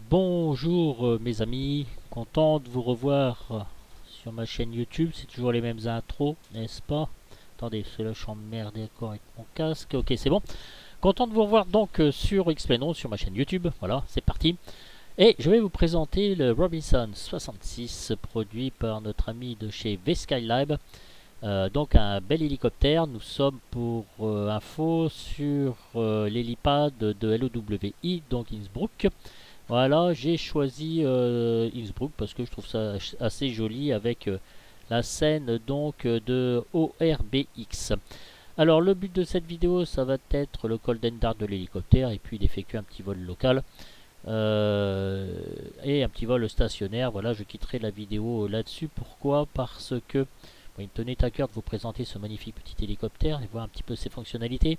Bonjour mes amis, content de vous revoir sur ma chaîne YouTube, c'est toujours les mêmes intros, n'est-ce pas? Attendez, c'est là je suis emmerdé encore avec mon casque, ok c'est bon. Content de vous revoir donc sur Xplanon, sur ma chaîne YouTube, voilà, c'est parti. Et je vais vous présenter le Robinson 66, produit par notre ami de chez V-Skylab. Donc un bel hélicoptère, nous sommes pour info sur l'hélipad de LOWI, donc Innsbruck. Voilà, j'ai choisi Innsbruck parce que je trouve ça assez joli avec la scène donc de ORBX. Alors le but de cette vidéo, ça va être le Golden Dart de l'hélicoptère et puis d'effectuer un petit vol local et un petit vol stationnaire. Voilà, je quitterai la vidéo là-dessus. Pourquoi? Parce que il me tenait à cœur de vous présenter ce magnifique petit hélicoptère et voir un petit peu ses fonctionnalités.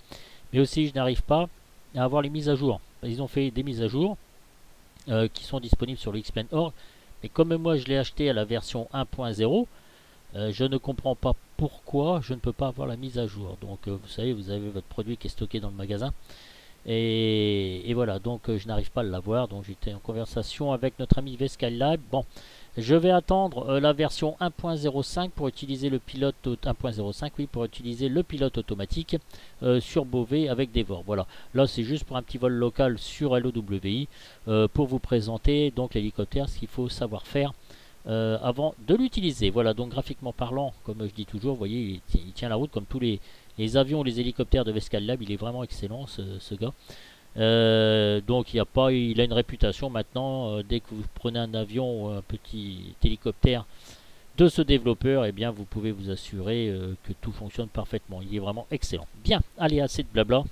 Mais aussi, je n'arrive pas à avoir les mises à jour. Ils ont fait des mises à jour qui sont disponibles sur le Xplane.org. Mais comme moi je l'ai acheté à la version 1.0, je ne comprends pas pourquoi je ne peux pas avoir la mise à jour. Donc vous savez, vous avez votre produit qui est stocké dans le magasin. Et voilà, donc je n'arrive pas à l'avoir. Donc j'étais en conversation avec notre ami V-Skylab. Bon, je vais attendre la version 1.05 pour utiliser le pilote 1.05, oui, pour utiliser le pilote automatique sur Beauvais avec des VOR. Voilà, là c'est juste pour un petit vol local sur LOWI pour vous présenter donc l'hélicoptère, ce qu'il faut savoir faire avant de l'utiliser. Voilà, donc graphiquement parlant, comme je dis toujours, vous voyez, il tient la route comme tous les avions ou les hélicoptères de V-Skylab. Il est vraiment excellent ce gars. Donc il a une réputation maintenant. Dès que vous prenez un avion ou un petit hélicoptère de ce développeur, eh bien vous pouvez vous assurer que tout fonctionne parfaitement. Il est vraiment excellent. Bien, allez, assez de blabla.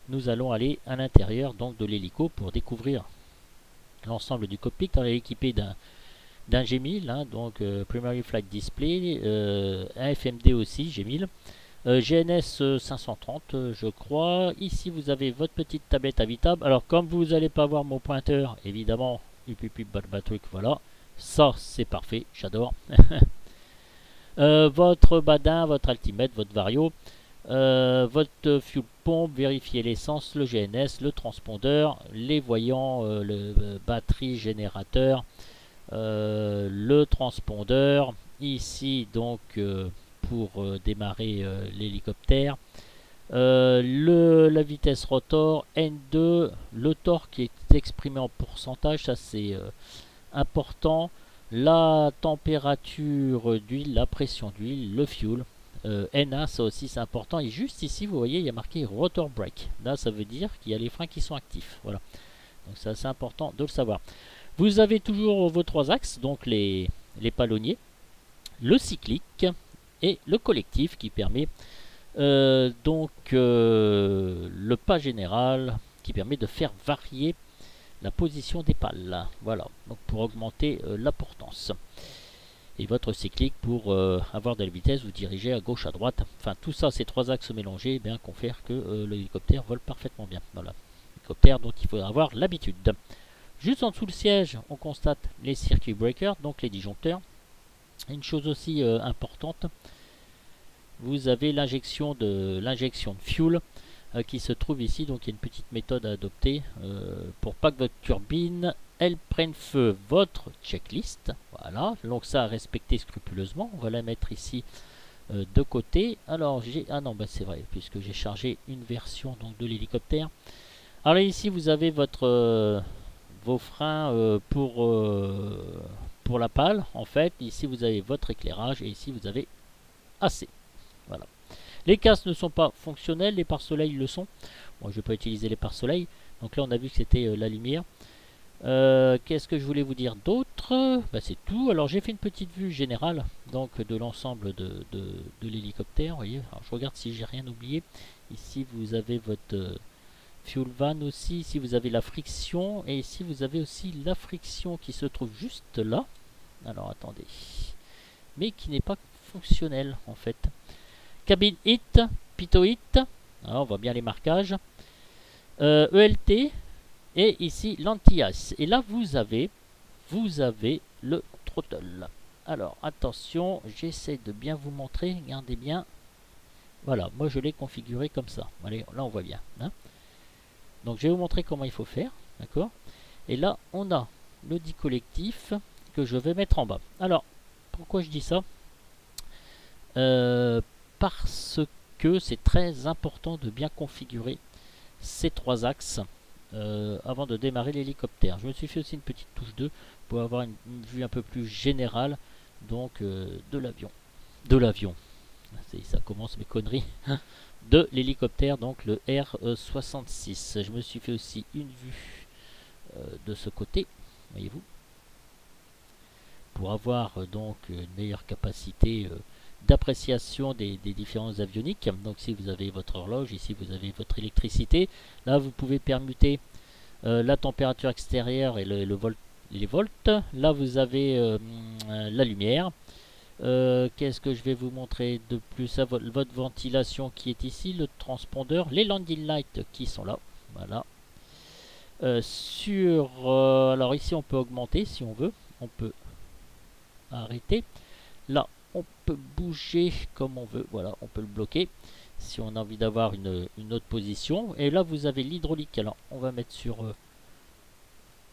Nous allons aller à l'intérieur donc de l'hélico pour découvrir l'ensemble du cockpit. On est équipé d'un G1000, hein, donc Primary Flight Display, un FMD aussi, G1000. GNS 530 je crois. Ici vous avez votre petite tablette habitable. Alors comme vous n'allez pas voir mon pointeur, évidemment, truc, voilà. Ça c'est parfait, j'adore. Votre badin, votre altimètre, votre vario, votre fuel pompe, vérifier l'essence, le GNS, le transpondeur, les voyants, le batterie, générateur, le transpondeur. Ici donc pour démarrer l'hélicoptère. La vitesse rotor, N2, le torque qui est exprimé en pourcentage, ça c'est important. La température d'huile, la pression d'huile, le fuel. N1, ça aussi c'est important. Et juste ici, vous voyez, il y a marqué rotor brake. Là, ça veut dire qu'il y a les freins qui sont actifs. Voilà. Donc c'est assez important de le savoir. Vous avez toujours vos trois axes, donc les palonniers, le cyclique et le collectif qui permet le pas général qui permet de faire varier la position des pales. Voilà, donc pour augmenter la portance. Et votre cyclique pour avoir de la vitesse, vous dirigez à gauche, à droite. Enfin, tout ça, ces trois axes mélangés, eh bien, confèrent que l'hélicoptère vole parfaitement bien. Voilà, hélicoptère dont il faudra avoir l'habitude. Juste en dessous le siège, on constate les circuit breakers, donc les disjoncteurs. Une chose aussi importante, vous avez l'injection de fuel qui se trouve ici. Donc il y a une petite méthode à adopter pour pas que votre turbine elle prenne feu. Votre checklist, voilà, donc ça à respecter scrupuleusement. On va la mettre ici de côté. Alors j'ai c'est vrai puisque j'ai chargé une version donc de l'hélicoptère. Alors ici vous avez votre vos freins pour la pale en fait. Ici vous avez votre éclairage et ici vous avez AC. Voilà. Les casques ne sont pas fonctionnels, les pare-soleil le sont. Moi je vais pas utiliser les pare-soleil. Donc là on a vu que c'était la lumière. Qu'est-ce que je voulais vous dire d'autre? C'est tout. Alors j'ai fait une petite vue générale donc de l'ensemble de l'hélicoptère. Voyez. Alors, je regarde si j'ai rien oublié. Ici vous avez votre fuel van aussi. Ici vous avez la friction. Et ici vous avez aussi la friction qui se trouve juste là. Alors attendez. Mais qui n'est pas fonctionnelle en fait. Cabine hit, Pitot hit. Alors, on voit bien les marquages. ELT. Et ici l'anti-ice. Et là vous avez le throttle. Alors attention, j'essaie de bien vous montrer. Regardez bien. Voilà, moi je l'ai configuré comme ça. Allez, là on voit bien. Hein. Donc je vais vous montrer comment il faut faire. D'accord. Et là, on a le dit collectif que je vais mettre en bas. Alors, pourquoi je dis ça? Parce que c'est très important de bien configurer ces trois axes avant de démarrer l'hélicoptère. Je me suis fait aussi une petite touche 2 pour avoir une vue un peu plus générale donc de l'avion. De l'avion. Ça commence mes conneries. De l'hélicoptère, donc le R66. Je me suis fait aussi une vue de ce côté, voyez-vous, pour avoir donc une meilleure capacité d'appréciation des différents avioniques. Donc si vous avez votre horloge, ici vous avez votre électricité. Là vous pouvez permuter la température extérieure et les volts. Là vous avez la lumière. Qu'est-ce que je vais vous montrer de plus? Votre ventilation qui est ici, le transpondeur, les landing lights qui sont là. Voilà. Alors ici on peut augmenter si on veut. On peut arrêter. Là on peut bouger comme on veut. Voilà, on peut le bloquer si on a envie d'avoir une autre position. Et là vous avez l'hydraulique. Alors on va mettre sur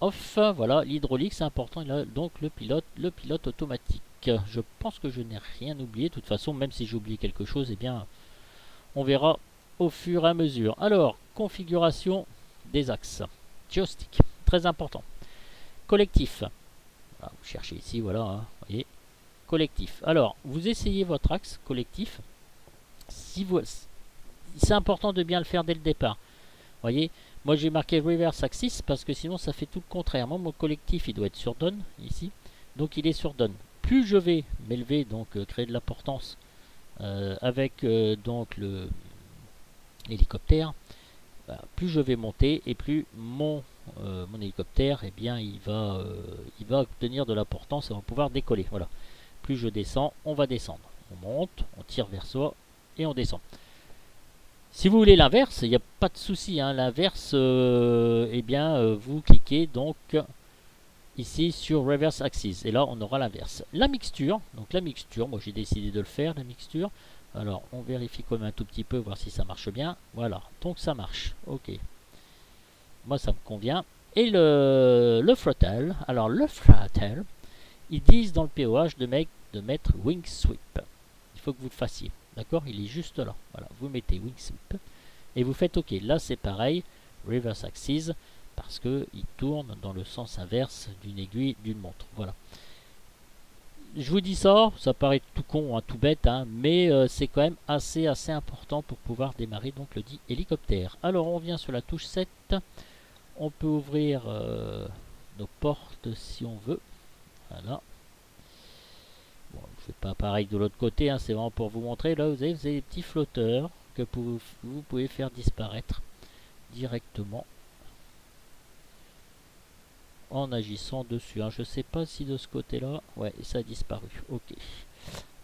off. Voilà, l'hydraulique c'est important. Là, donc le pilote automatique. Je pense que je n'ai rien oublié. De toute façon, même si j'ai oublié quelque chose, eh bien, on verra au fur et à mesure. Alors, configuration des axes. Joystick, très important. Collectif. Voilà, vous cherchez ici, voilà, hein, voyez. Collectif. Alors, vous essayez votre axe collectif. C'est important de bien le faire dès le départ. Voyez, moi j'ai marqué reverse axis parce que sinon ça fait tout le contraire. Moi, mon collectif, il doit être sur down ici. Donc, il est sur down. Plus je vais m'élever, donc créer de la portance avec donc l'hélicoptère, plus je vais monter et plus mon hélicoptère, eh bien, il va obtenir de la portance et on va pouvoir décoller. Voilà. Plus je descends, on va descendre. On monte, on tire vers soi et on descend. Si vous voulez l'inverse, il n'y a pas de souci. Hein. L'inverse, eh bien, vous cliquez donc ici sur reverse axis et là on aura l'inverse. La mixture, donc la mixture, moi j'ai décidé de le faire, la mixture. Alors on vérifie quand même un tout petit peu, voir si ça marche bien. Voilà, donc ça marche, ok, moi ça me convient. Et le throttle, alors le throttle, ils disent dans le POH de mettre wing sweep. Il faut que vous le fassiez, d'accord, il est juste là. Voilà, vous mettez wing sweep et vous faites ok. Là c'est pareil, reverse axis, parce qu'il tourne dans le sens inverse d'une aiguille d'une montre. Voilà. Je vous dis ça, ça paraît tout con, hein, tout bête, hein, mais c'est quand même assez important pour pouvoir démarrer donc le dit hélicoptère. Alors on revient sur la touche 7. On peut ouvrir nos portes si on veut. Voilà. Bon, je fais pas pareil de l'autre côté, hein, c'est vraiment pour vous montrer. Là vous avez des petits flotteurs que vous pouvez faire disparaître directement en agissant dessus. Hein. Je sais pas si de ce côté-là, ouais, ça a disparu. Ok.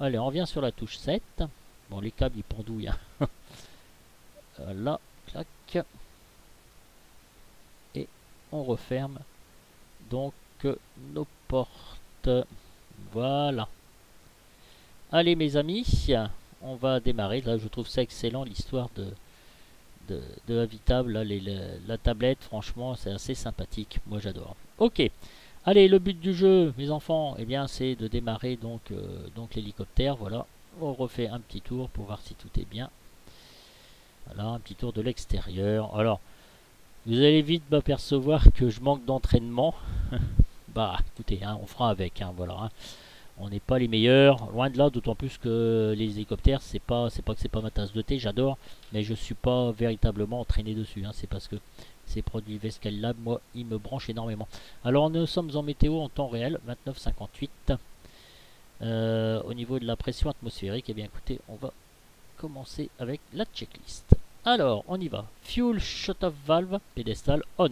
Allez, on revient sur la touche 7. Bon, les câbles, ils pendouillent. Hein. Là, clac. Et on referme donc nos portes. Voilà. Allez, mes amis, on va démarrer. Là, je trouve ça excellent, l'histoire de Havitable, là, la tablette, franchement c'est assez sympathique, moi j'adore. Ok, allez, le but du jeu mes enfants, eh bien c'est de démarrer donc l'hélicoptère. Voilà, on refait un petit tour pour voir si tout est bien. Voilà, un petit tour de l'extérieur. Alors vous allez vite m'apercevoir que je manque d'entraînement. Bah écoutez, hein, on fera avec, hein, voilà, hein. On n'est pas les meilleurs, loin de là, d'autant plus que les hélicoptères, c'est pas que c'est pas ma tasse de thé, j'adore, mais je suis pas véritablement entraîné dessus, hein. C'est parce que ces produits Vescal Lab, moi, ils me branchent énormément. Alors nous sommes en météo en temps réel, 29,58. Au niveau de la pression atmosphérique, et bien écoutez, on va commencer avec la checklist. Alors, on y va. Fuel shut-off valve, pédestal on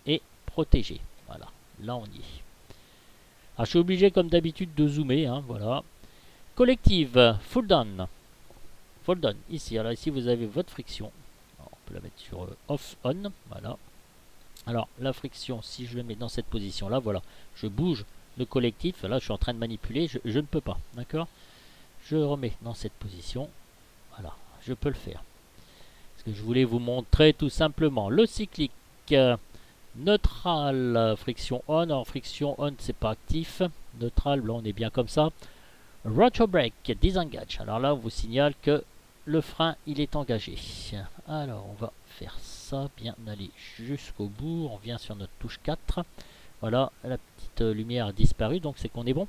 et protégé. Voilà, là on y est. Alors, je suis obligé comme d'habitude de zoomer, hein, voilà. Collective, full down. Full down, ici. Alors ici vous avez votre friction. Alors, on peut la mettre sur off, on, voilà. Alors la friction, si je le mets dans cette position là, voilà. Je bouge le collectif, là je suis en train de manipuler, je ne peux pas, d'accord. Je remets dans cette position, voilà, je peux le faire. Ce que je voulais vous montrer tout simplement. Le cyclique, Neutral, friction on. Alors friction on, c'est pas actif. Neutral, là on est bien comme ça. Rotor brake, disengage. Alors là, on vous signale que le frein, il est engagé. Alors, on va faire ça, bien aller jusqu'au bout. On vient sur notre touche 4. Voilà, la petite lumière a disparu, donc c'est qu'on est bon.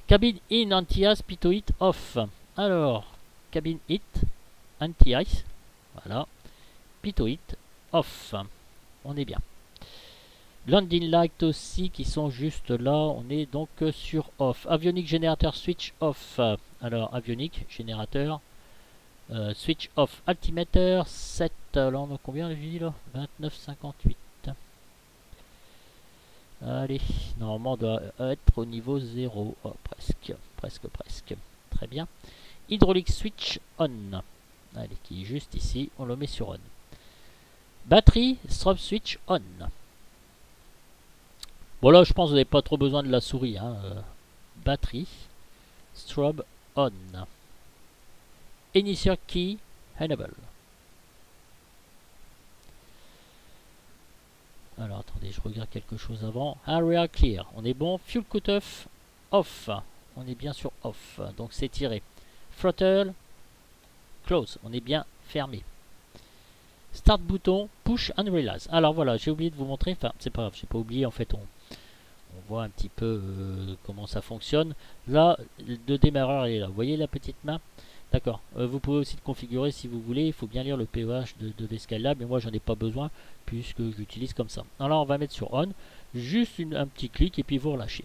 Cabin in, anti-ice, pitoid off. Alors, cabin hit, anti-ice. Voilà. Pitoid off. On est bien. Landing light aussi qui sont juste là. On est donc sur off. Avionic générateur switch off. Alors, avionic générateur switch off. Altimeter 7. Là, on a combien j'ai dit là? 29,58. Allez, normalement on doit être au niveau 0. Oh, presque. Très bien. Hydraulic switch on. Allez, qui est juste ici. On le met sur on. Batterie strobe switch on. Bon là, je pense que vous n'avez pas trop besoin de la souris. Hein. Batterie strobe on. Initial key enable. Alors attendez, je regarde quelque chose avant. Area clear, on est bon. Fuel cutoff off, on est bien sur off, donc c'est tiré. Throttle close, on est bien fermé. Start bouton, push and release. Alors voilà, j'ai oublié de vous montrer, enfin c'est pas grave, j'ai pas oublié, en fait on voit un petit peu comment ça fonctionne. Là, le démarreur est là, vous voyez la petite main? D'accord, vous pouvez aussi le configurer si vous voulez, il faut bien lire le POH de Vescalab, mais moi j'en ai pas besoin puisque j'utilise comme ça. Alors on va mettre sur on, juste un petit clic et puis vous relâchez.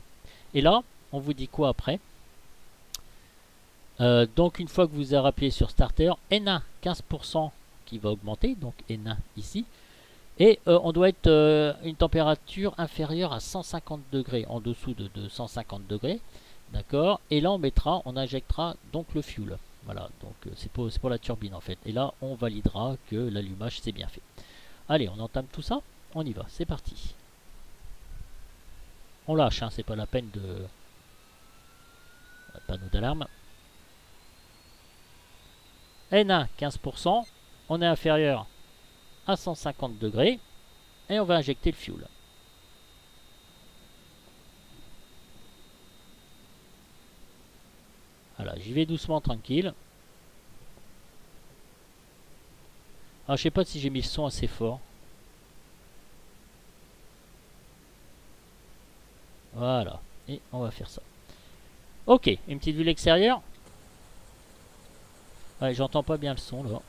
Et là, on vous dit quoi après? Donc une fois que vous avez appuyé sur Starter, N1 15% qui va augmenter, donc N1 ici. Et on doit être une température inférieure à 150 degrés, en dessous de 150 degrés. D'accord. Et là on injectera donc le fuel. Voilà, donc c'est pour la turbine en fait. Et là, on validera que l'allumage s'est bien fait. Allez, on entame tout ça. On y va, c'est parti. On lâche, hein, c'est pas la peine de... Panneau d'alarme. N1, 15%. On est inférieur à 150 degrés. Et on va injecter le fuel. Voilà, j'y vais doucement, tranquille. Alors, je sais pas si j'ai mis le son assez fort. Voilà, et on va faire ça. Ok, une petite vue de l'extérieur. Ouais, j'entends pas bien le son là.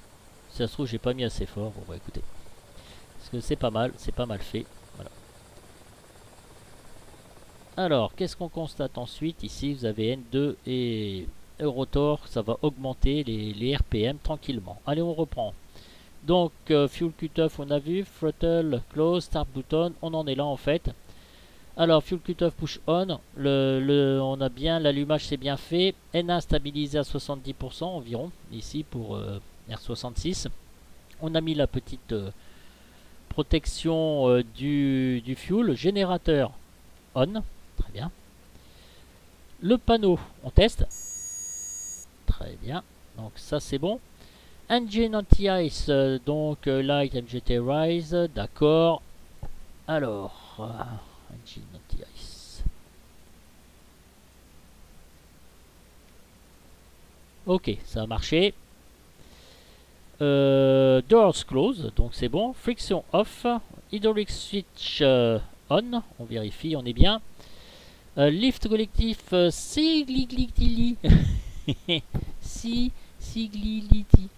Si ça se trouve, j'ai pas mis assez fort. Bon, bah écoutez. Parce que c'est pas mal fait. Voilà. Alors, qu'est-ce qu'on constate ensuite? Ici, vous avez N2 et Eurotor. Ça va augmenter les RPM tranquillement. Allez, on reprend. Donc, fuel cutoff, on a vu. Throttle, close, start button. On en est là en fait. Alors, fuel cutoff push on. On a bien, l'allumage c'est bien fait. N1 stabilisé à 70% environ. Ici pour R66. On a mis la petite protection du fuel. Générateur on. Très bien. Le panneau, on teste. Très bien. Donc ça c'est bon. Engine anti-ice, donc light MGT rise, d'accord. Alors, engine anti-ice. Ok, ça a marché. Doors close, donc c'est bon. Friction off. Hydraulic switch on. On vérifie, on est bien. Lift collectif Sigliliti. Sigliliti.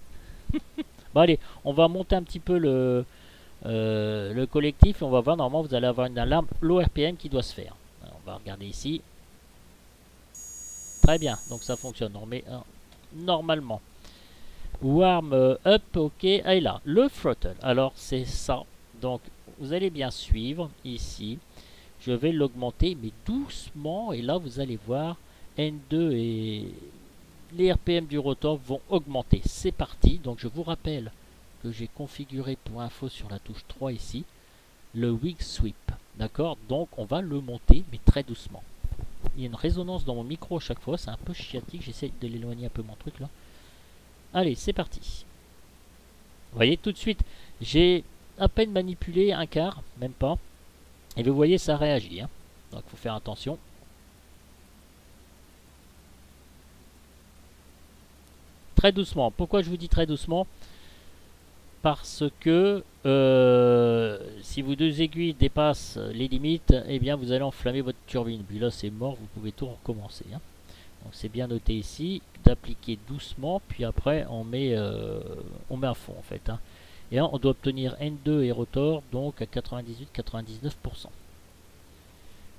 Bon allez, on va monter un petit peu le collectif et on va voir, normalement vous allez avoir une alarme low RPM qui doit se faire. Alors, on va regarder ici. Très bien, donc ça fonctionne. On met normalement. Warm up, ok. Et là, le throttle. Alors c'est ça. Donc vous allez bien suivre ici. Je vais l'augmenter mais doucement. Et là vous allez voir N2 et les RPM du rotor vont augmenter. C'est parti. Donc je vous rappelle que j'ai configuré pour info sur la touche 3 ici le wing sweep. D'accord. Donc on va le monter mais très doucement. Il y a une résonance dans mon micro à chaque fois. C'est un peu chiatique. J'essaie de l'éloigner un peu mon truc là. Allez, c'est parti. Vous voyez tout de suite, j'ai à peine manipulé un quart, même pas. Et vous voyez, ça réagit, hein. Donc il faut faire attention. Très doucement. Pourquoi je vous dis très doucement? Parce que si vos deux aiguilles dépassent les limites, eh bien vous allez enflammer votre turbine. Puis là c'est mort, vous pouvez tout recommencer, hein. Donc c'est bien noté ici, d'appliquer doucement, puis après on met à fond en fait, hein. Et là, on doit obtenir N2 et rotor, donc à 98-99%.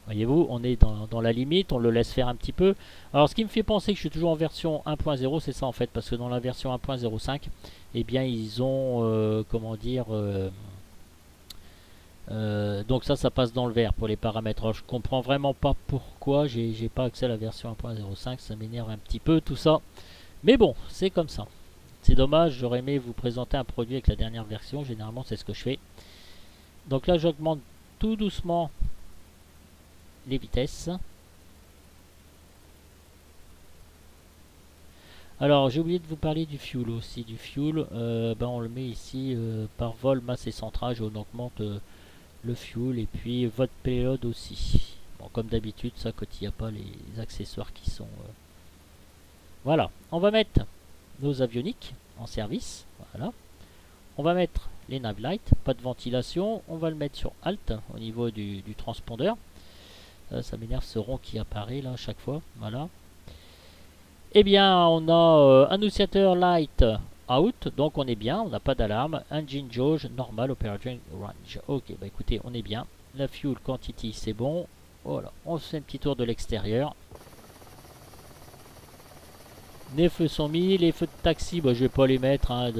Voyez-vous, on est dans la limite, on le laisse faire un petit peu. Alors ce qui me fait penser que je suis toujours en version 1.0, c'est ça en fait, parce que dans la version 1.05, eh bien ils ont, comment dire, donc ça passe dans le vert pour les paramètres. Alors je comprends vraiment pas pourquoi j'ai pas accès à la version 1.05, ça m'énerve un petit peu tout ça. Mais bon, c'est comme ça. C'est dommage, j'aurais aimé vous présenter un produit avec la dernière version, généralement c'est ce que je fais. Donc là j'augmente tout doucement les vitesses. Alors j'ai oublié de vous parler du fuel aussi. Du fuel, on le met ici par vol, masse et centrage. On augmente le fuel et puis votre payload aussi. Bon, comme d'habitude, ça quand il n'y a pas les accessoires qui sont... Voilà, on va mettre nos avioniques en service. Voilà. On va mettre les navlights, pas de ventilation. On va le mettre sur Alt au niveau du transpondeur. Ça m'énerve ce rond qui apparaît là à chaque fois. Voilà. Eh bien, on a annonciateur light out, donc on est bien, on n'a pas d'alarme. Engine jauge normal operating range. Ok, bah écoutez, on est bien. La fuel quantity, c'est bon. Voilà, on fait un petit tour de l'extérieur. Les feux sont mis, les feux de taxi, bah, je vais pas les mettre. Hein,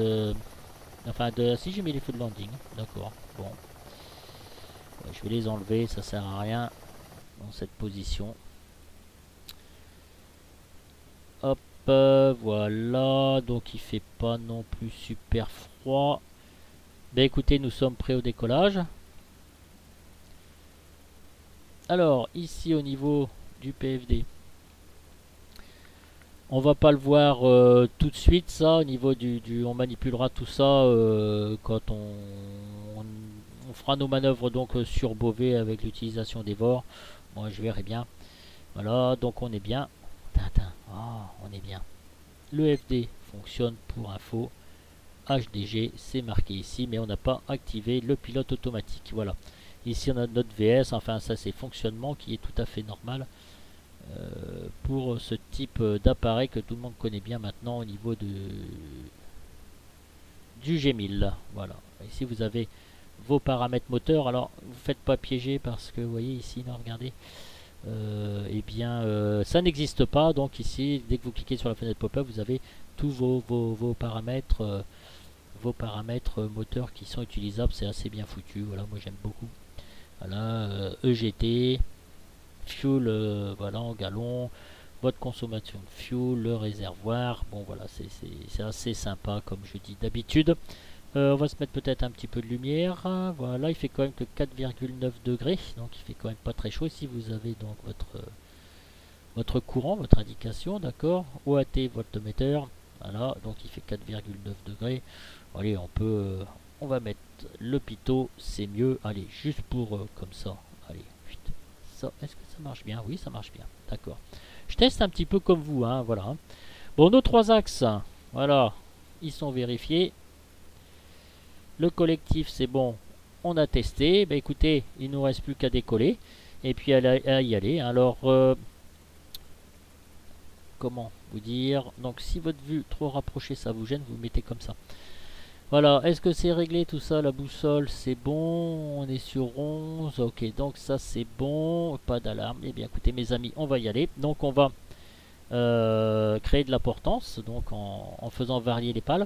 si j'ai mis les feux de landing, d'accord. Bon, ouais, je vais les enlever, ça sert à rien dans cette position. Hop, voilà, donc il fait pas non plus super froid. Ben écoutez, nous sommes prêts au décollage. Alors, ici au niveau du PFD, on va pas le voir tout de suite, ça, au niveau on manipulera tout ça quand on fera nos manœuvres donc sur Beauvais avec l'utilisation des VOR. Moi, je verrai bien. Voilà, donc on est bien. Tintin, on est bien. Le FD fonctionne pour info. HDG, c'est marqué ici, mais on n'a pas activé le pilote automatique. Voilà. Ici, on a notre VS. Enfin, ça, c'est fonctionnement qui est tout à fait normal pour ce type d'appareil que tout le monde connaît bien maintenant au niveau du G1000. Voilà. Ici, vous avez vos paramètres moteurs. Alors, vous ne faites pas piéger parce que, vous voyez ici, là, regardez. Ça n'existe pas. Donc ici, dès que vous cliquez sur la fenêtre pop-up, vous avez tous vos paramètres moteurs qui sont utilisables. C'est assez bien foutu. Voilà, moi j'aime beaucoup. Voilà, EGT, fuel, voilà, en gallons, votre consommation de fuel, le réservoir. Bon, voilà, c'est assez sympa comme je dis d'habitude. On va se mettre peut-être un petit peu de lumière. Voilà, il fait quand même que 4,9 degrés, donc il fait quand même pas très chaud. Ici, vous avez donc votre courant, votre indication, d'accord. OAT, voltmètre. Voilà, donc il fait 4,9 degrés. Allez, on va mettre le pitot, c'est mieux. Allez, juste pour comme ça. Allez, ça, est-ce que ça marche bien? Oui, ça marche bien. D'accord. Je teste un petit peu comme vous, hein, voilà. Bon, nos trois axes, voilà, ils sont vérifiés. Le collectif, c'est bon, on a testé. Ben écoutez, il nous reste plus qu'à décoller et puis à y aller. Alors, comment vous dire? Donc, si votre vue trop rapprochée, ça vous gêne, vous mettez comme ça. Voilà, est-ce que c'est réglé tout ça? La boussole, c'est bon. On est sur 11. Ok, donc ça, c'est bon. Pas d'alarme. Eh bien, écoutez, mes amis, on va y aller. Donc, on va créer de la portance, donc en faisant varier les pales.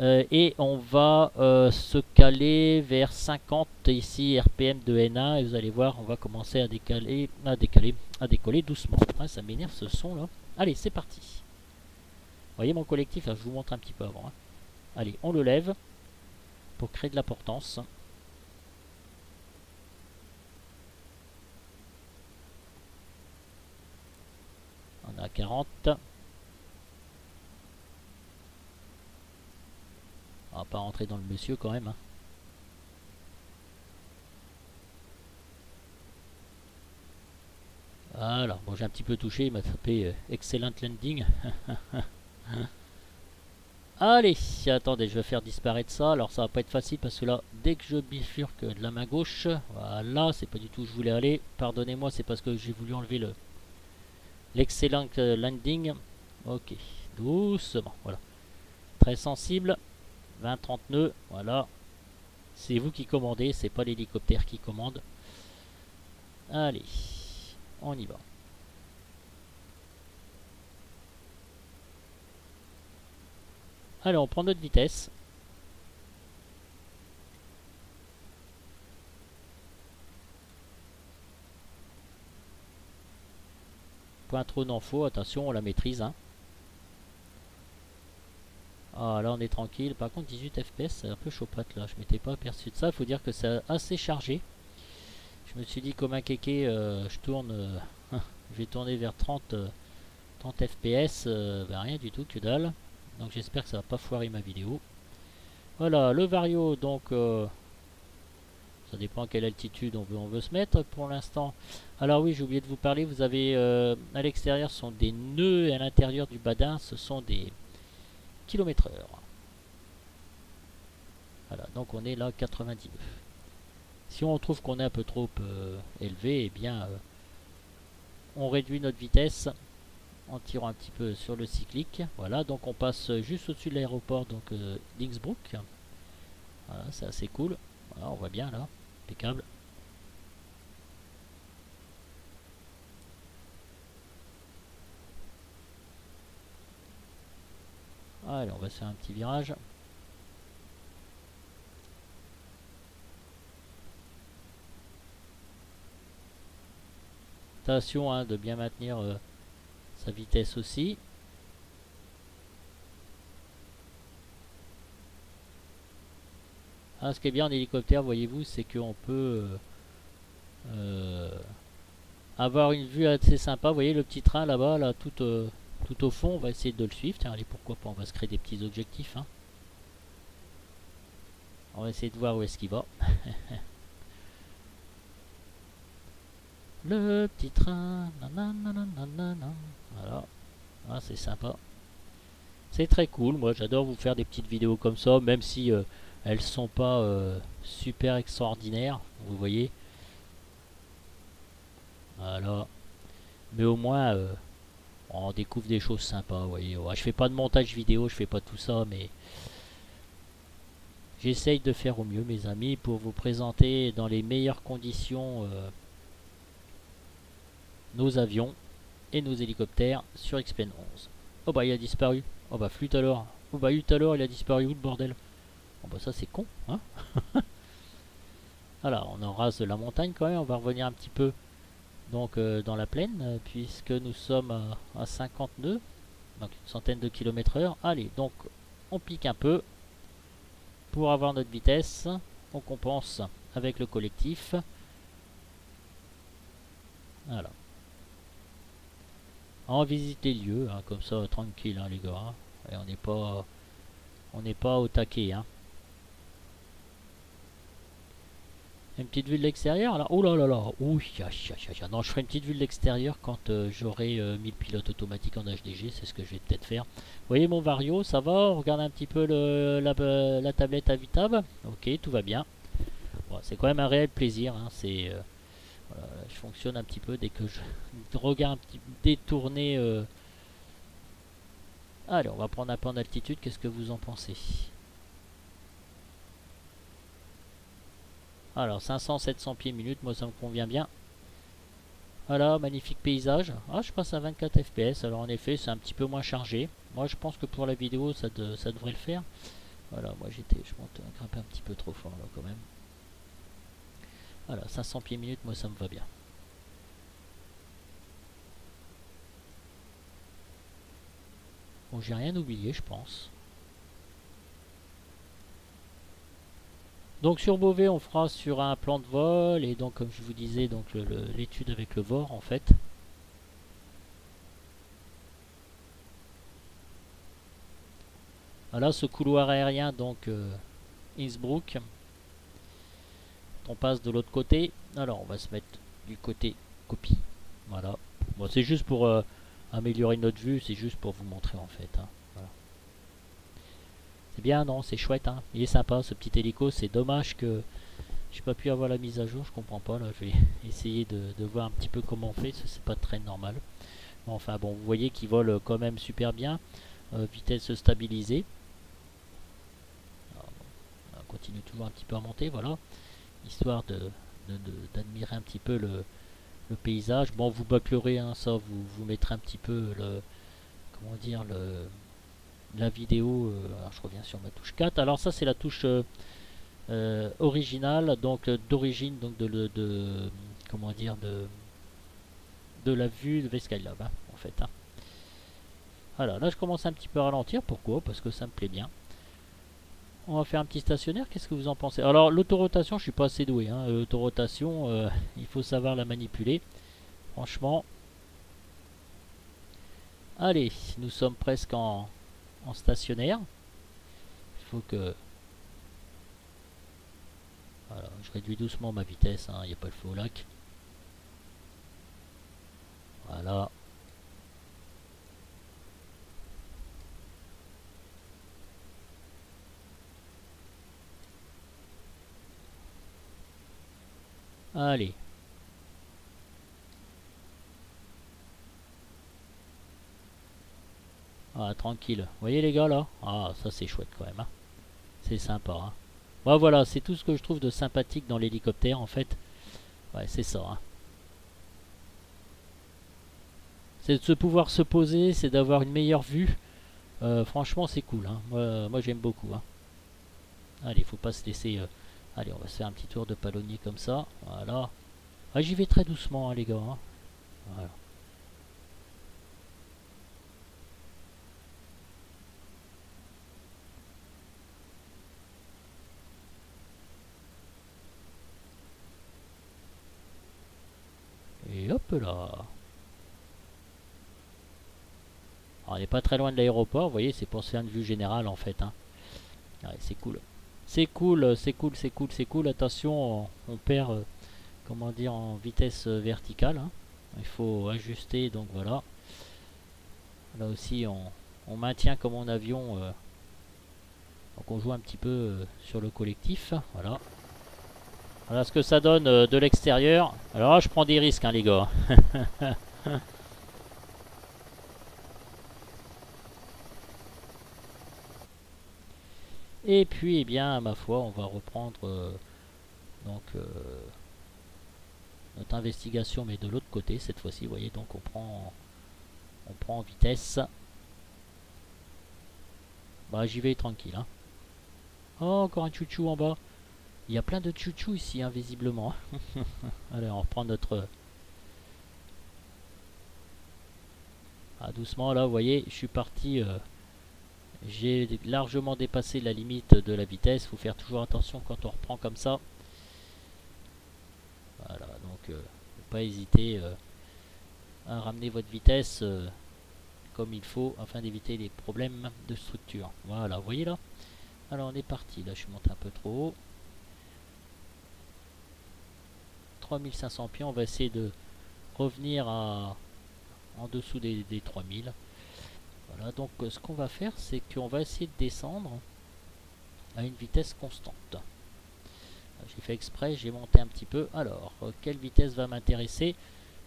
Et on va se caler vers 50 ici RPM de N1 et vous allez voir, on va commencer à décoller doucement. Ah, ça m'énerve ce son là. Allez, c'est parti. Vous voyez mon collectif là, je vous montre un petit peu avant, hein. Allez, on le lève pour créer de la portance. On est à 40. On va pas rentrer dans le monsieur quand même, hein. Voilà, bon j'ai un petit peu touché, il m'a tapé excellent landing. Allez, attendez, je vais faire disparaître ça. Alors ça va pas être facile parce que là, dès que je bifurque de la main gauche, voilà, c'est pas du tout où je voulais aller. Pardonnez-moi, c'est parce que j'ai voulu enlever l'excellent landing. Ok, doucement, voilà. Très sensible, 20-30 nœuds, voilà. C'est vous qui commandez, c'est pas l'hélicoptère qui commande. Allez, on y va. Alors, on prend notre vitesse. Point trop n'en faut, attention, on la maîtrise. Hein. Ah, là, on est tranquille. Par contre, 18 FPS, c'est un peu chaupate là. Je m'étais pas aperçu de ça. Il faut dire que c'est assez chargé. Je me suis dit, comme un kéké, je tourne. Je vais tourner vers 30 FPS. Ben, rien du tout, que dalle. Donc, j'espère que ça va pas foirer ma vidéo. Voilà, le Vario, donc. Ça dépend à quelle altitude on veut se mettre pour l'instant. Alors oui, j'ai oublié de vous parler, vous avez à l'extérieur ce sont des nœuds et à l'intérieur du badin ce sont des km/h. Voilà, donc on est là 90 nœuds. Si on trouve qu'on est un peu trop élevé, eh bien on réduit notre vitesse en tirant un petit peu sur le cyclique. Voilà, donc on passe juste au-dessus de l'aéroport donc d'Innsbruck. Voilà, c'est assez cool. Voilà, on voit bien là, impeccable. Allez, on va faire un petit virage. Attention hein, de bien maintenir sa vitesse aussi. Ah, ce qui est bien en hélicoptère, voyez-vous, c'est qu'on peut avoir une vue assez sympa. Vous voyez le petit train là-bas, là, tout au fond. On va essayer de le suivre. Tiens, allez, pourquoi pas, on va se créer des petits objectifs. Hein. On va essayer de voir où est-ce qu'il va. Le petit train. Nanana, voilà. Ah, c'est sympa. C'est très cool. Moi, j'adore vous faire des petites vidéos comme ça, même si elles sont pas super extraordinaires. Vous voyez. Voilà. Mais au moins, on découvre des choses sympas. Vous voyez. Ouais, je fais pas de montage vidéo, je fais pas tout ça, mais j'essaye de faire au mieux, mes amis, pour vous présenter dans les meilleures conditions nos avions et nos hélicoptères sur XPN 11. Oh bah il a disparu. Oh bah flûte alors. Oh bah tout à l'heure il a disparu où le bordel. Oh bah ça c'est con hein. Alors on en rase de la montagne quand même. On va revenir un petit peu donc dans la plaine puisque nous sommes à 50 nœuds. Donc une centaine de km/h. Allez donc on pique un peu pour avoir notre vitesse. On compense avec le collectif. Voilà. On visite les lieux, hein, comme ça, tranquille, hein, les gars. Hein. Et on n'est pas au taquet. Hein. Une petite vue de l'extérieur, là. Oh là là là. Ouh, non, je ferai une petite vue de l'extérieur quand j'aurai mis le pilote automatique en HDG. C'est ce que je vais peut-être faire. Vous voyez mon Vario, ça va. On regarde un petit peu la tablette à VTAB. Ok, tout va bien. Bon, c'est quand même un réel plaisir. Hein. C'est voilà, je fonctionne un petit peu dès que je regarde un petit détourner. Allez, on va prendre un peu en altitude. Qu'est-ce que vous en pensez? Alors, 500-700 pieds minutes, moi ça me convient bien. Voilà, magnifique paysage. Ah, je passe à 24 FPS. Alors, en effet, c'est un petit peu moins chargé. Moi, je pense que pour la vidéo, ça devrait le faire. Voilà, moi je monte, grimpe un petit peu trop fort là quand même. Voilà, 500 pieds minutes, moi ça me va bien. Bon, j'ai rien oublié, je pense. Donc sur Beauvais, on fera sur un plan de vol et donc comme je vous disais, donc l'étude avec le VOR en fait. Voilà ce couloir aérien donc Innsbruck. On passe de l'autre côté. Alors on va se mettre du côté copie. Voilà. Bon, c'est juste pour améliorer notre vue, c'est juste pour vous montrer en fait. Hein. Voilà. C'est bien, non? C'est chouette, hein. Il est sympa ce petit hélico. C'est dommage que j'ai pas pu avoir la mise à jour. Je comprends pas là. Je vais essayer de voir un petit peu comment on fait. C'est pas très normal. Mais enfin bon, vous voyez qu'il vole quand même super bien. Vitesse stabilisée. Alors, on continue toujours un petit peu à monter, voilà. Histoire d'admirer un petit peu le paysage. Bon, vous bâclerez, hein, ça, vous mettrez un petit peu le, comment dire, la vidéo. Alors je reviens sur ma touche 4. Alors ça c'est la touche originale, donc d'origine, donc comment dire, de la vue de Skylab, hein, en fait. Hein. Voilà, là je commence un petit peu à ralentir. Pourquoi? Parce que ça me plaît bien. On va faire un petit stationnaire, qu'est-ce que vous en pensez? Alors l'autorotation, je suis pas assez doué. Hein. L'autorotation, il faut savoir la manipuler. Franchement. Allez, nous sommes presque en stationnaire. Il faut que... Voilà, je réduis doucement ma vitesse, il n'y a pas le feu au lac. Voilà. Allez. Ah, tranquille. Vous voyez les gars là? Ah, ça c'est chouette quand même. Hein. C'est sympa. Hein. Ouais, voilà, c'est tout ce que je trouve de sympathique dans l'hélicoptère en fait. Ouais, c'est ça. Hein. C'est de se pouvoir se poser, c'est d'avoir une meilleure vue. Franchement, c'est cool. Hein. Moi j'aime beaucoup. Hein. Allez, faut pas se laisser... Allez, on va se faire un petit tour de palonnier comme ça. Voilà. Ah, j'y vais très doucement, hein, les gars. Hein. Voilà. Et hop là. Alors, on n'est pas très loin de l'aéroport, vous voyez, c'est pour se faire une vue générale en fait. Hein. Ouais, c'est cool. C'est cool, c'est cool, c'est cool, c'est cool. Attention, on perd, comment dire, en vitesse verticale. Hein. Il faut ajuster, donc voilà. Là aussi, on maintient comme en avion. Donc on joue un petit peu sur le collectif. Voilà. Voilà ce que ça donne de l'extérieur. Alors là, je prends des risques, hein, les gars. Et puis, eh bien, ma foi, on va reprendre donc notre investigation, mais de l'autre côté cette fois-ci. Vous voyez, donc on prend en vitesse. Bah, j'y vais tranquille. Hein. Oh, encore un chouchou en bas. Il y a plein de chouchous ici, hein, visiblement. Allez, on reprend notre... Ah, doucement, là, vous voyez, je suis parti... j'ai largement dépassé la limite de la vitesse. Il faut faire toujours attention quand on reprend comme ça. Voilà, donc faut pas hésiter à ramener votre vitesse comme il faut afin d'éviter les problèmes de structure. Voilà, vous voyez là. Alors on est parti, là je suis monté un peu trop haut. 3500 pieds, on va essayer de revenir en dessous des 3000. Voilà, donc ce qu'on va faire, c'est qu'on va essayer de descendre à une vitesse constante. J'ai fait exprès, j'ai monté un petit peu. Alors, quelle vitesse va m'intéresser?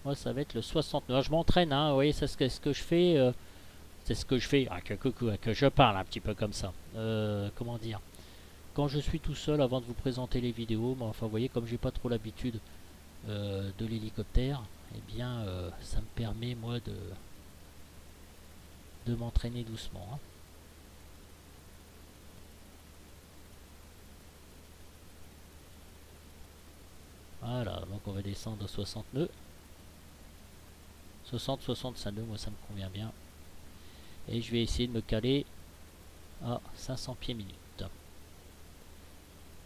Moi, ça va être le 69. Je m'entraîne, hein, vous voyez, c'est ce que je fais. C'est ce que je fais, que je parle un petit peu comme ça. Comment dire? Quand je suis tout seul avant de vous présenter les vidéos, mais enfin, vous voyez, comme j'ai pas trop l'habitude de l'hélicoptère, eh bien, ça me permet, moi, de m'entraîner doucement. Hein. Voilà, donc on va descendre à 60 nœuds. 60-65 nœuds, moi ça me convient bien. Et je vais essayer de me caler à 500 pieds minutes.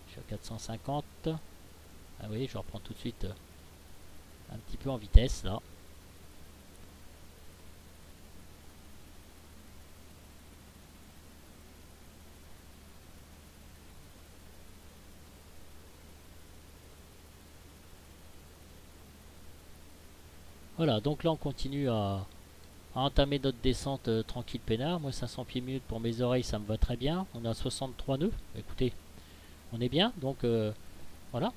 Je suis à 450. Ah oui, je reprends tout de suite un petit peu en vitesse là. Voilà, donc là on continue à entamer notre descente tranquille peinard. Moi 500 pieds minutes pour mes oreilles, ça me va très bien. On a 63 nœuds. Écoutez, on est bien, donc voilà.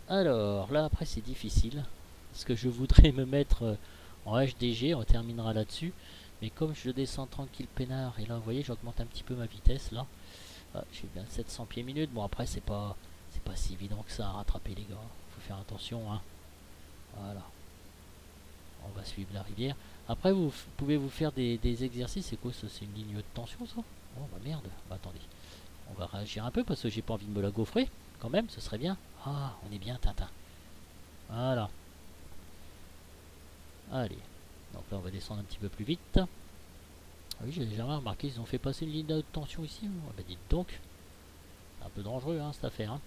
Alors là après c'est difficile parce que je voudrais me mettre en HDG, on terminera là-dessus, mais comme je descends tranquille peinard, et là vous voyez j'augmente un petit peu ma vitesse là. Ah, j'ai bien 700 pieds minutes. Bon après c'est pas si évident que ça à rattraper les gars, faut faire attention hein. Voilà, on va suivre la rivière. Après vous pouvez vous faire des exercices. C'est quoi ça? C'est une ligne de tension ça? Oh bah merde, bah attendez, on va réagir un peu parce que j'ai pas envie de me la gaufrer quand même, ce serait bien. Ah on est bien Tintin. Voilà, allez, donc là on va descendre un petit peu plus vite. Ah oui, j'ai jamais remarqué, ils ont fait passer une ligne de tension ici. Oh, bah dites donc, c'est un peu dangereux hein, cette affaire hein.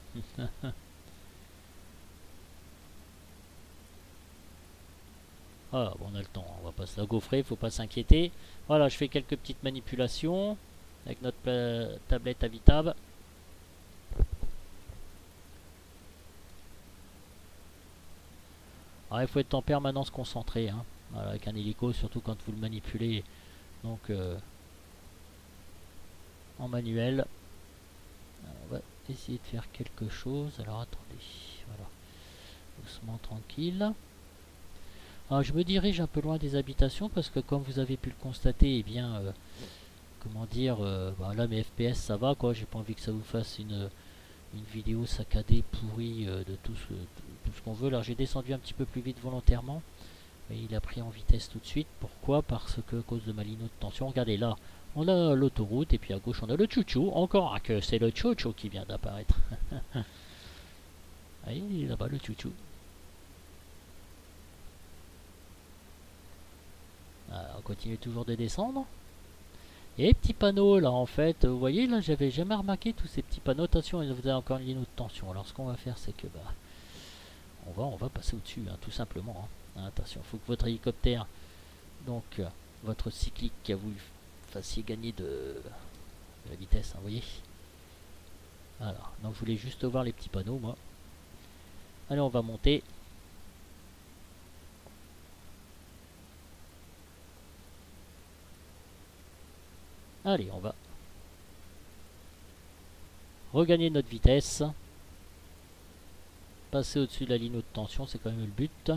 Ah, bon, on a le temps, on va pas se la gaufrer, faut pas s'inquiéter. Voilà, je fais quelques petites manipulations avec notre tablette Habitab. Alors, il faut être en permanence concentré hein. Voilà, avec un hélico, surtout quand vous le manipulez donc en manuel. Alors, on va essayer de faire quelque chose. Alors attendez, voilà, doucement, tranquille. Alors je me dirige un peu loin des habitations parce que comme vous avez pu le constater, eh bien comment dire, bah là mes FPS ça va quoi, j'ai pas envie que ça vous fasse une vidéo saccadée, pourrie de tout ce qu'on veut. Alors j'ai descendu un petit peu plus vite volontairement et il a pris en vitesse tout de suite. Pourquoi? Parce que à cause de ma ligne de tension. Regardez là, on a l'autoroute et puis à gauche on a le chouchou. Encore que c'est le chouchou qui vient d'apparaître. Allez, là-bas le chouchou. Alors, on continue toujours de descendre. Et petits panneaux là en fait, vous voyez là j'avais jamais remarqué tous ces petits panneaux. Attention, vous avez encore une ligne de tension. Alors ce qu'on va faire c'est que bah on va passer au-dessus hein, tout simplement hein. Attention, il faut que votre hélicoptère, donc votre cyclique, vous fassiez gagner de la vitesse, hein, vous voyez. Voilà, donc je voulais juste voir les petits panneaux moi. Allez, on va monter. Allez, on va regagner notre vitesse. Passer au-dessus de la ligne de tension, c'est quand même le but.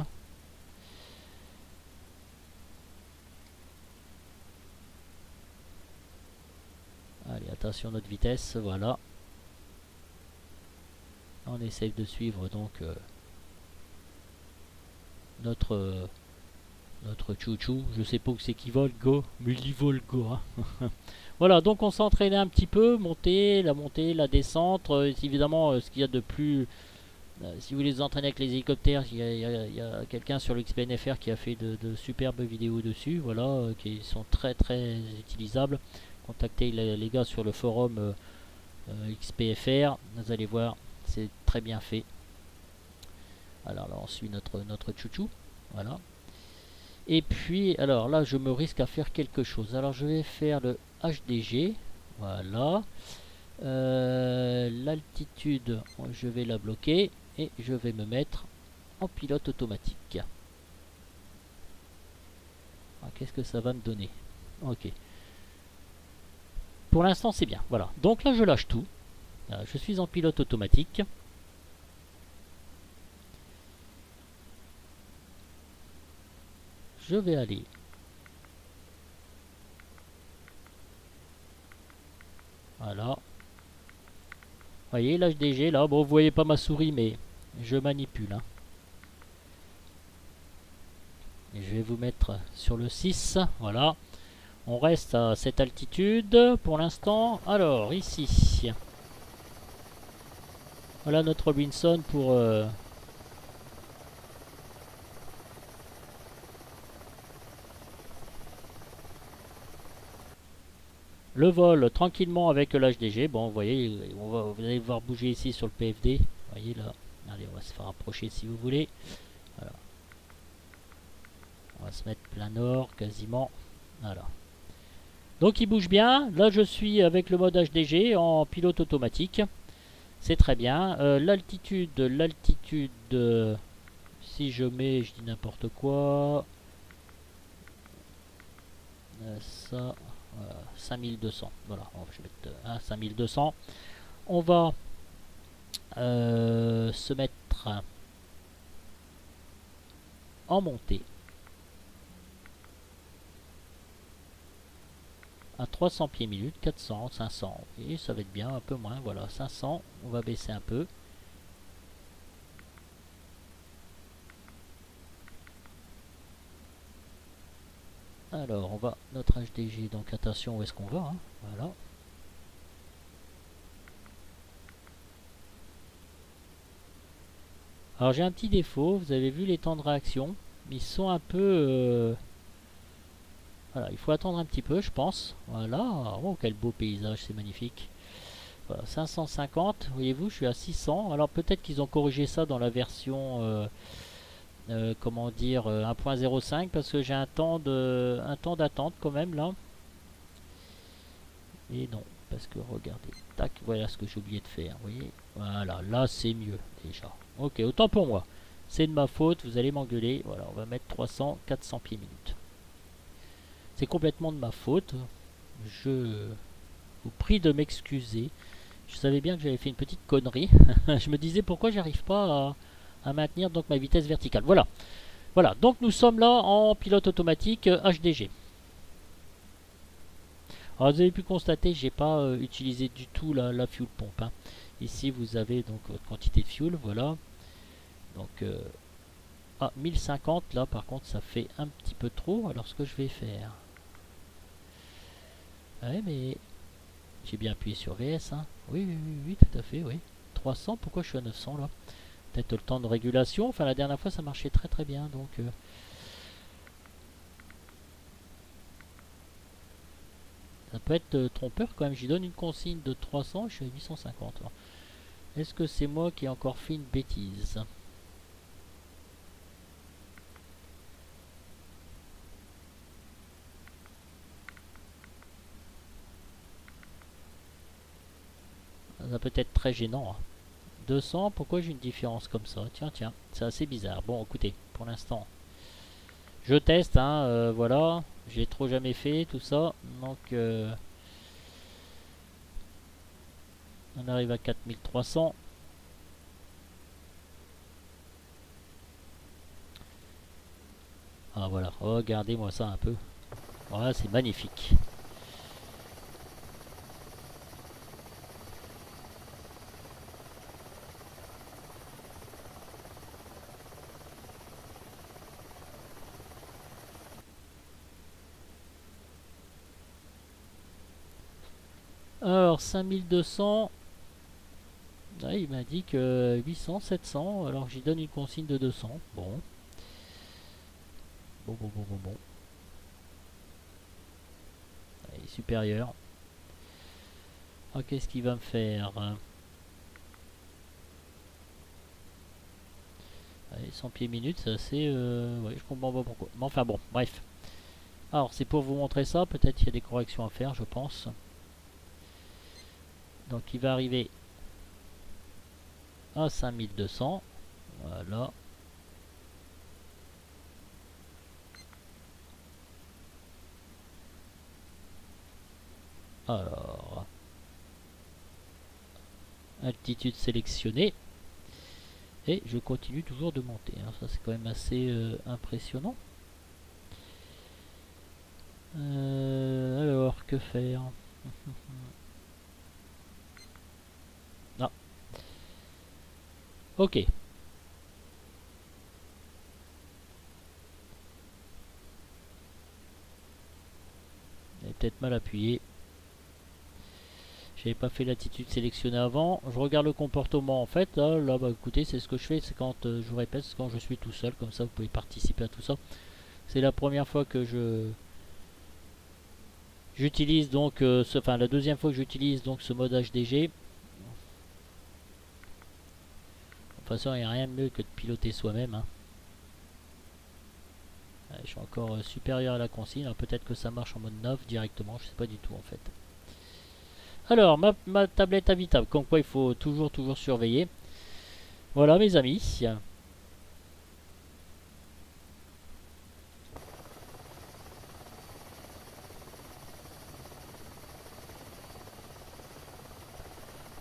Allez, attention à notre vitesse, voilà. On essaye de suivre donc notre chouchou. Je sais pas où c'est qu'il vole, go, mais il vole go. Hein. Voilà, donc on s'est entraîné un petit peu, montée, la descente. Évidemment, ce qu'il y a de plus... si vous voulez vous entraîner avec les hélicoptères, il y a quelqu'un sur l'XPNFR qui a fait de superbes vidéos dessus, voilà, qui sont très très utilisables. Contactez les gars sur le forum XPFR, vous allez voir, c'est très bien fait. Alors là on suit notre chouchou, voilà. Et puis alors là je me risque à faire quelque chose. Alors je vais faire le HDG, voilà. L'altitude je vais la bloquer et je vais me mettre en pilote automatique. Qu'est-ce que ça va me donner? Ok. Pour l'instant c'est bien, voilà. Donc là je lâche tout. Je suis en pilote automatique. Je vais aller voilà. Vous voyez l'HDG là, bon vous voyez pas ma souris mais je manipule hein. Et je vais vous mettre sur le 6, voilà. On reste à cette altitude pour l'instant. Alors ici, voilà notre Robinson pour le vol tranquillement avec l'HDG. Bon, vous voyez, vous allez voir bouger ici sur le PFD. Vous voyez là. Allez, on va se faire approcher si vous voulez. Voilà. On va se mettre plein nord quasiment. Voilà. Donc il bouge bien. Là, je suis avec le mode HDG en pilote automatique. C'est très bien. L'altitude, si je mets, je dis n'importe quoi, ça, 5200. Voilà, je vais mettre 5200. On va se mettre en montée à 300 pieds minute, 400, 500. Et ça va être bien, un peu moins. Voilà, 500. On va baisser un peu. Alors, on va notre HDG, donc attention où est-ce qu'on va, hein. Voilà. Alors j'ai un petit défaut, vous avez vu les temps de réaction, ils sont un peu... Voilà, il faut attendre un petit peu, je pense. Voilà, oh quel beau paysage, c'est magnifique. Voilà, 550, voyez-vous, je suis à 600. Alors peut-être qu'ils ont corrigé ça dans la version... comment dire, 1.05, parce que j'ai un temps d'attente quand même là. Et non, parce que regardez, tac, voilà ce que j'ai oublié de faire, vous voyez. Voilà, là c'est mieux déjà. Ok, autant pour moi. C'est de ma faute, vous allez m'engueuler. Voilà, on va mettre 300, 400 pieds minute. C'est complètement de ma faute. Je vous prie de m'excuser. Je savais bien que j'avais fait une petite connerie. Je me disais pourquoi j'arrive pas à maintenir donc ma vitesse verticale. Voilà. Voilà, donc nous sommes là en pilote automatique HDG. Alors vous avez pu constater, j'ai pas utilisé du tout la fuel pompe, hein. Ici vous avez donc votre quantité de fuel, voilà. Donc 1050 là par contre ça fait un petit peu trop. Alors ce que je vais faire, ouais mais j'ai bien appuyé sur VS, hein. Oui, oui, oui, oui, tout à fait, oui. 300, pourquoi je suis à 900 là? Peut-être le temps de régulation, enfin la dernière fois ça marchait très très bien, donc ça peut être trompeur quand même. J'y donne une consigne de 300, je suis à 850. Est-ce que c'est moi qui ai encore fait une bêtise? Ça peut être très gênant, hein. 200, pourquoi j'ai une différence comme ça? Tiens, tiens, c'est assez bizarre. Bon, écoutez, pour l'instant, je teste, hein, voilà. J'ai trop jamais fait tout ça. Donc, on arrive à 4300. Ah, voilà, regardez-moi ça un peu. Voilà, c'est magnifique. Alors, 5200. Ah, il m'a dit que 800, 700. Alors, j'y donne une consigne de 200. Bon. Bon, bon, bon, bon, bon. Allez, supérieur. Ah, qu'est-ce qu'il va me faire? Allez, 100 pieds minute, c'est assez... ouais, je comprends pas pourquoi. Mais enfin bon, bref. Alors, c'est pour vous montrer ça. Peut-être qu'il y a des corrections à faire, je pense. Donc, il va arriver à 5200. Voilà. Alors, altitude sélectionnée. Et je continue toujours de monter, hein. Ça, c'est quand même assez impressionnant. Alors, que faire? Ah. Ok. J'avais peut-être mal appuyé. J'avais pas fait l'attitude sélectionnée avant. Je regarde le comportement en fait. Là bah écoutez, c'est ce que je fais. C'est quand je vous répète, c'est quand je suis tout seul. Comme ça, vous pouvez participer à tout ça. C'est la première fois que j'utilise donc, enfin la deuxième fois que j'utilise donc ce mode HDG. De toute façon, il n'y a rien de mieux que de piloter soi-même, hein. Je suis encore supérieur à la consigne. Peut-être que ça marche en mode 9 directement. Je sais pas du tout en fait. Alors, ma tablette habitable, comme quoi il faut toujours surveiller. Voilà mes amis.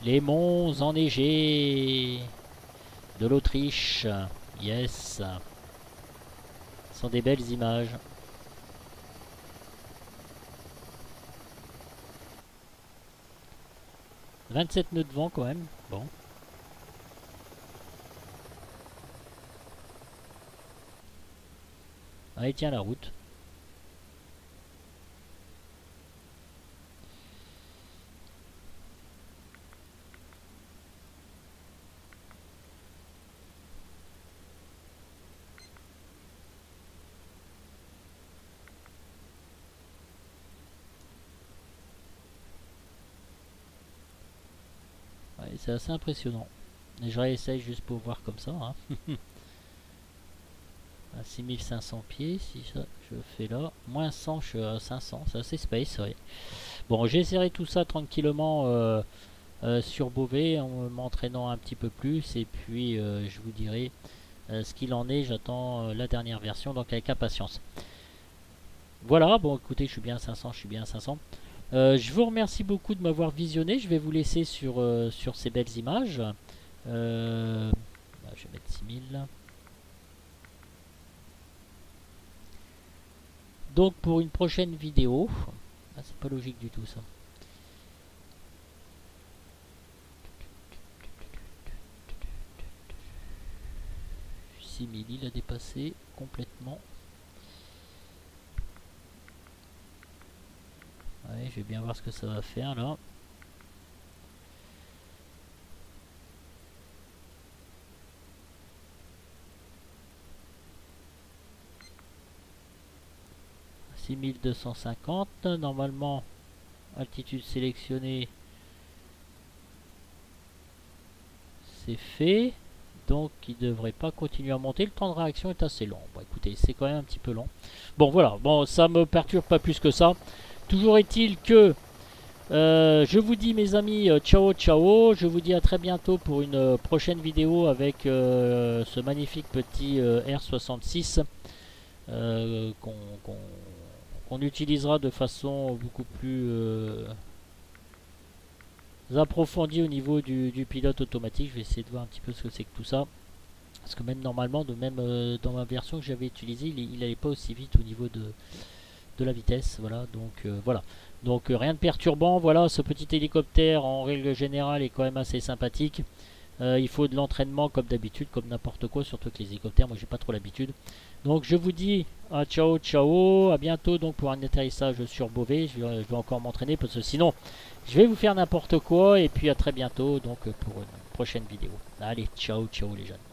Les monts enneigés de l'Autriche. Yes. Ce sont des belles images. « 27 nœuds de vent quand même. Bon. Allez, tiens la route. Ouais, c'est assez impressionnant. Et je réessaye juste pour voir comme ça. Hein. À 6500 pieds, si ça, je fais là. Moins 100, je suis à 500. C'est assez space, ouais. Bon, j'essaierai tout ça tranquillement sur Beauvais en m'entraînant un petit peu plus. Et puis, je vous dirai ce qu'il en est. J'attends la dernière version, donc avec impatience. Voilà, bon, écoutez, je suis bien à 500, je suis bien à 500. Je vous remercie beaucoup de m'avoir visionné. Je vais vous laisser sur ces belles images. Je vais mettre 6000. Donc pour une prochaine vidéo, c'est pas logique du tout ça. Il a dépassé complètement. Ouais, je vais bien voir ce que ça va faire là. « 6250, normalement altitude sélectionnée, c'est fait, donc il ne devrait pas continuer à monter. Le temps de réaction est assez long. Bon écoutez, c'est quand même un petit peu long. Bon voilà, bon ça me perturbe pas plus que ça. Toujours est-il que je vous dis mes amis, ciao ciao. Je vous dis à très bientôt pour une prochaine vidéo avec ce magnifique petit R66 qu'on utilisera de façon beaucoup plus approfondie au niveau du pilote automatique. Je vais essayer de voir un petit peu ce que c'est que tout ça. Parce que même normalement, dans ma version que j'avais utilisée, il n'allait pas aussi vite au niveau de la vitesse. Voilà, donc voilà. Donc rien de perturbant. Voilà, ce petit hélicoptère en règle générale est quand même assez sympathique. Il faut de l'entraînement comme d'habitude, comme n'importe quoi, surtout que les hélicoptères, moi j'ai pas trop l'habitude. Donc je vous dis ciao ciao, à bientôt donc pour un atterrissage sur Beauvais. Je vais encore m'entraîner parce que sinon je vais vous faire n'importe quoi. Et puis à très bientôt donc pour une prochaine vidéo. Allez, ciao ciao les jeunes.